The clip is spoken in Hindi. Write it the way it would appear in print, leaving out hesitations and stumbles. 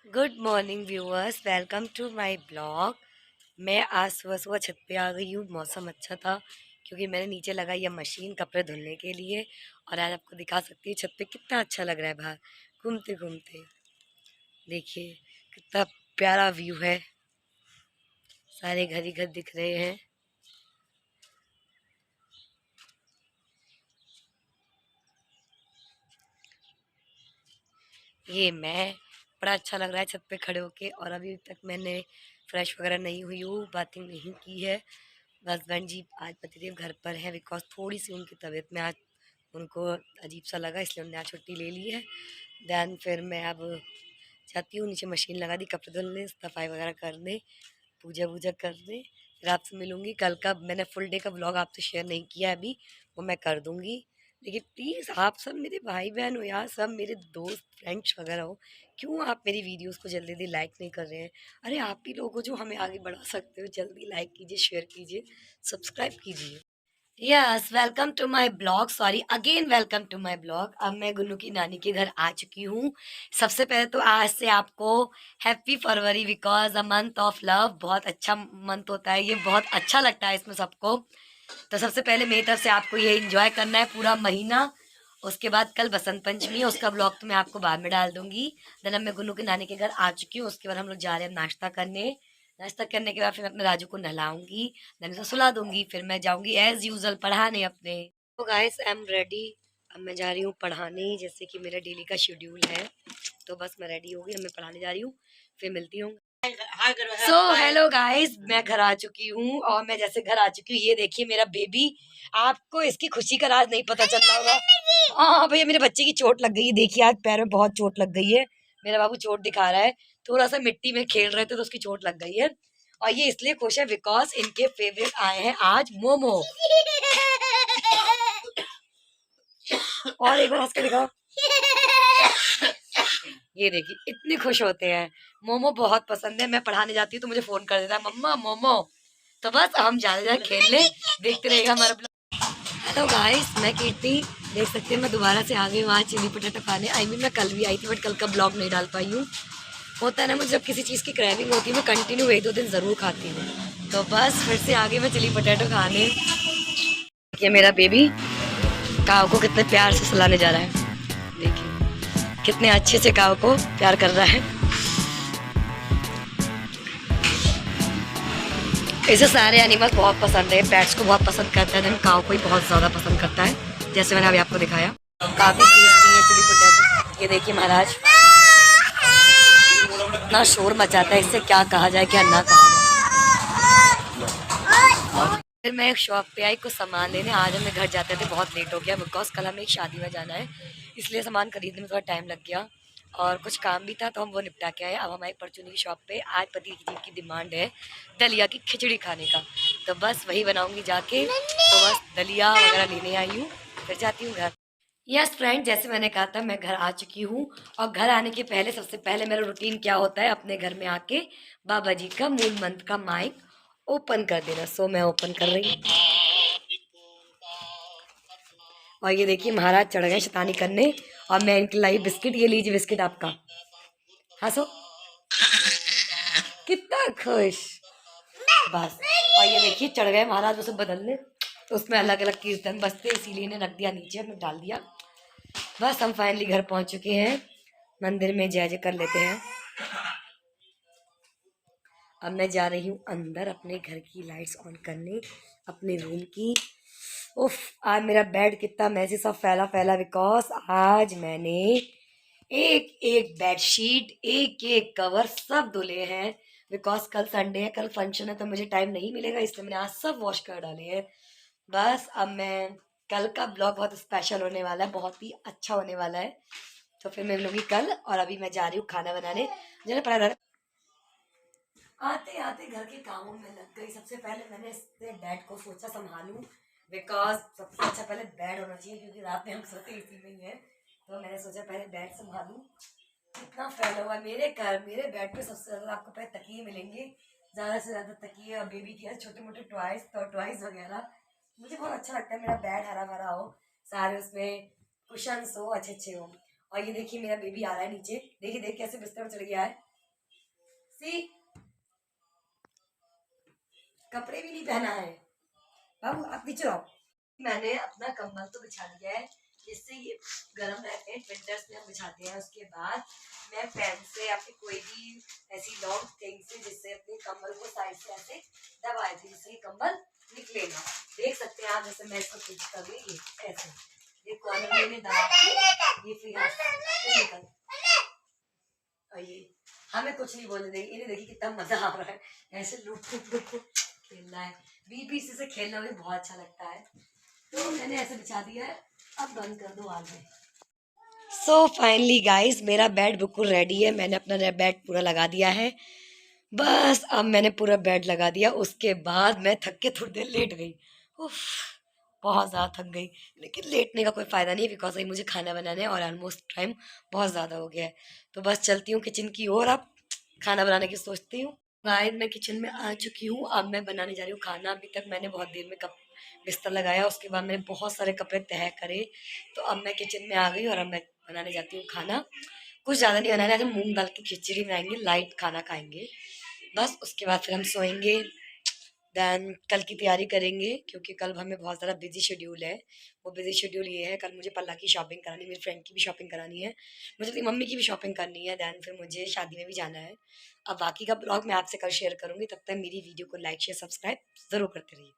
Good morning viewers, welcome to my blog. मैं आज सुबह सुबह छत पे आ गई हूँ। मौसम अच्छा था क्योंकि मैंने नीचे लगाई है मशीन कपड़े धुलने के लिए। और आज आपको दिखा सकती हूँ छत पे कितना अच्छा लग रहा है बाहर घूमते घूमते। देखिए कितना प्यारा व्यू है, सारे घर ही घर दिख रहे हैं। ये मैं बड़ा अच्छा लग रहा है छत पे खड़े होके। और अभी तक मैंने फ्रेश वगैरह नहीं हुई हूँ, बाथिंग नहीं की है। हस्बैंड जी आज पतिदेव घर पर है बिकॉज थोड़ी सी उनकी तबीयत में आज उनको अजीब सा लगा, इसलिए उन्होंने आज छुट्टी ले ली है। देन फिर मैं अब जाती हूँ नीचे, मशीन लगा दी कपड़े धुलने, सफाई वगैरह करने, पूजा वूजा करने। फिर आपसे मिलूंगी। कल का मैंने फुल डे का व्लॉग आपसे शेयर नहीं किया है अभी, वो मैं कर दूंगी। लेकिन प्लीज़ आप सब मेरे भाई बहन हो यार, सब मेरे दोस्त फ्रेंड्स वगैरह हो, क्यों आप मेरी वीडियोस को जल्दी जल्दी लाइक नहीं कर रहे हैं? अरे आप ही लोग हो जो हमें आगे बढ़ा सकते हो। जल्दी लाइक कीजिए, शेयर कीजिए, सब्सक्राइब कीजिए। Yes, welcome to my blog. Sorry again, welcome to my blog. अब मैं गुन्नू की नानी के घर आ चुकी हूँ। सबसे पहले तो आज से आपको happy February because a month of love. बहुत अच्छा मंथ होता है ये, बहुत अच्छा लगता है इसमें सबको। तो सबसे पहले मेरी तरफ से आपको ये एंजॉय करना है पूरा महीना। उसके बाद कल बसंत पंचमी है, उसका ब्लॉग तो मैं आपको बाद में डाल दूंगी। देन अब मैं गुन्नू के नानी के घर आ चुकी हूँ। उसके बाद हम लोग जा रहे हैं नाश्ता करने। नाश्ता करने के बाद फिर मैं अपने राजू को नहलाऊंगी, देन उसे सुला दूंगी। फिर मैं जाऊंगी एज यूजल पढ़ाने अपने। तो गाइस आई एम रेडी। अब मैं जा रही हूँ पढ़ाने, जैसे कि मेरा डेली का शेड्यूल है। तो बस मैं रेडी हो गई, अब मैं पढ़ाने जा रही हूँ। फिर मिलती हूँ। सो हेलो गाइस, मैं घर आ चुकी हूँ। और मैं जैसे घर आ चुकी हूँ, ये देखिए मेरा बेबी। आपको इसकी खुशी का राज नहीं पता चल रहा होगा। हाँ भैया, मेरे बच्चे की चोट लग गई है। देखिए आज पैर में बहुत चोट लग गई है। मेरा बाबू चोट दिखा रहा है। थोड़ा सा मिट्टी में खेल रहे थे तो उसकी चोट लग गई है। और ये इसलिए खुश है बिकॉज इनके फेवरेट आए हैं आज मोमो। और एक बार हंस के दिखाओ। ये देखिए इतने खुश होते हैं। मोमो बहुत पसंद है। मैं पढ़ाने जाती हूँ तो मुझे फोन कर देता है, मम्मा मोमो। तो बस हम ज्यादा ज्यादा खेलने, देखते रहेगा हमारा ब्लॉग। हेलो गाइस, मैं कीर्ति। देख सकते हैं मैं दोबारा से आ गई वहाँ चिली पोटैटो खाने। आई मीन मैं कल भी आई थी बट कल का ब्लॉग नहीं डाल पाई हूँ। होता है ना, मुझे जब किसी चीज़ की क्रेविंग होती है मैं कंटिन्यू एक दो दिन ज़रूर खाती हूँ। तो बस फिर से आगे मैं चिली पोटैटो खाने। ये मेरा बेबी काव को कितने प्यार से सुलाने जा रहा है। देखिए कितने अच्छे से काव को प्यार कर रहा है। इसे सारे एनिमल बहुत पसंद है, पेट्स को बहुत पसंद करता है, काव को ही बहुत ज़्यादा पसंद करता है, जैसे मैंने अभी आपको दिखाया। काफ़ी टेस्टी है चिली पोटैटो। ये देखिए महाराज इतना शोर मचाता है, इससे क्या कहा जाए क्या ना कहा जाए। फिर मैं एक शॉप पे आई कुछ सामान लेने। आज हमें घर जाते थे बहुत लेट हो गया बिकॉज कल हमें एक शादी में जाना है, इसलिए सामान खरीदने में थोड़ा टाइम लग गया। और कुछ काम भी था तो हम वो निपटा के आए। अब हमारी परचूनी की शॉप पे आज पति जी की डिमांड है दलिया की खिचड़ी खाने का। तो बस वही बनाऊंगी जाके। तो बस दलिया वगैरह लेने आई हूँ, फिर जाती हूँ घर। यस फ्रेंड, जैसे मैंने कहा था मैं घर आ चुकी हूँ। और घर आने के पहले सबसे पहले मेरा रूटीन क्या होता है, अपने घर में आके बाबा जी का मूल मंत्र का माइक ओपन कर देना। सो मैं ओपन कर रही हूँ। और ये देखिए महाराज चढ़ गए शैतानी करने। और मैं इनके लाई बिस्किट, ये लीजिए बिस्किट आपका। हंसो, कितना खुश। बस। और ये देखिए चढ़ गए महाराज उसे बदलने। तो उसमें अलग अलग कीर्तन बजते, इसीलिए इन्हें रख दिया नीचे, हमने डाल दिया। बस हम फाइनली घर पहुंच चुके हैं। मंदिर में जय जय कर लेते हैं। अब मैं जा रही हूँ अंदर अपने घर की लाइट्स ऑन करने, अपने रूम की। उफ, आज मेरा बेड कितना मैसी सब फैला फैला बिकॉज आज मैंने एक एक बेडशीट, एक एक कवर सब धुले हैं। बिकॉज कल संडे है, कल फंक्शन है, तो मुझे टाइम नहीं मिलेगा, इसलिए मैंने आज सब वॉश कर डाले हैं। बस अब मैं, कल का ब्लॉग बहुत स्पेशल होने वाला है, बहुत ही अच्छा होने वाला है। तो फिर मैं मिलूंगी कल। और अभी मैं जा रही हूँ खाना बनाने। मुझे पता, आते आते घर के कामों में लग गई। सबसे पहले मैंने इससे बेड को सोचा संभालूं बिकॉज सबसे अच्छा पहले बेड होना चाहिए, क्योंकि रात में हम सोते इसी में ही है। तो मैंने सोचा पहले बेड संभालूं। इतना फैला हुआ है मेरे घर, मेरे बेड पे सबसे ज्यादा आपको पहले तकिए मिलेंगे, ज्यादा से ज्यादा तकिए और बेबी के छोटे मोटे टॉयज, तो टॉयज वगैरह। मुझे बहुत अच्छा लगता है मेरा बेड हरा भरा हो, सारे उसमें कुशंस हो अच्छे अच्छे हो। और ये देखिए मेरा बेबी आ रहा है नीचे। देखिए देख कैसे बिस्तर में चढ़ गया है। सी कपड़े भी नहीं पहना है बाबू, आप नीचे रहो। मैंने अपना कंबल तो बिछा दिया है, जिससे ये गर्म रहते हैं, विंटर्स में हम बिछाते हैं। उसके बाद मैं पेन से या फिर कोई भी ऐसी लॉन्ग थिंग से, जिससे अपने कंबल को साइड से ऐसे दबाए थे, जिससे ये कंबल निकलेगा। देख सकते हैं आप, जैसे मैं इसको खींच कर रही, ये ऐसे ये कॉर्नर में मैंने दबा के ये फिर यहाँ से निकल, और ये हमें कुछ नहीं बोलने देंगे। इन्हें देखिए कितना मजा आ रहा है, ऐसे लूट लूट खेलना है। बीबीसी से खेलना मुझे बहुत अच्छा लगता है। तो मैंने ऐसे बिछा दिया है, अब बंद कर दो आगे। सो फाइनली गाइस, मेरा बेड बिल्कुल रेडी है। मैंने अपना बेड पूरा लगा दिया है। बस अब मैंने पूरा बेड लगा दिया, उसके बाद मैं थक के थोड़ी देर लेट गई। उफ, बहुत ज़्यादा थक गई। लेकिन लेटने का कोई फ़ायदा नहीं है, बिकॉज अभी मुझे खाना बनाना है और ऑलमोस्ट टाइम बहुत ज़्यादा हो गया है। तो बस चलती हूँ किचन की ओर, अब खाना बनाने की सोचती हूँ। गाइस मैं किचन में आ चुकी हूँ, अब मैं बनाने जा रही हूँ खाना। अभी तक मैंने बहुत देर में कप बिस्तर लगाया, उसके बाद मैंने बहुत सारे कपड़े तह करे। तो अब मैं किचन में आ गई और अब मैं बनाने जाती हूँ खाना। कुछ ज़्यादा नहीं बनाना है, आज मूंग दाल की खिचड़ी बनाएंगे, लाइट खाना खाएंगे। बस उसके बाद फिर हम सोएंगे। देन कल की तैयारी करेंगे, क्योंकि कल हमें बहुत ज़्यादा बिजी शेड्यूल है। वो बिजी शेड्यूल ये है, कल मुझे पल्ला की शॉपिंग करानी है, मेरी फ्रेंड की भी शॉपिंग करानी है, मुझे अपनी मम्मी की भी शॉपिंग करनी है। देन फिर मुझे शादी में भी जाना है। अब बाकी का ब्लॉग मैं आपसे कल शेयर करूँगी। तब तक मेरी वीडियो को लाइक शेयर सब्सक्राइब ज़रूर करते रहिए।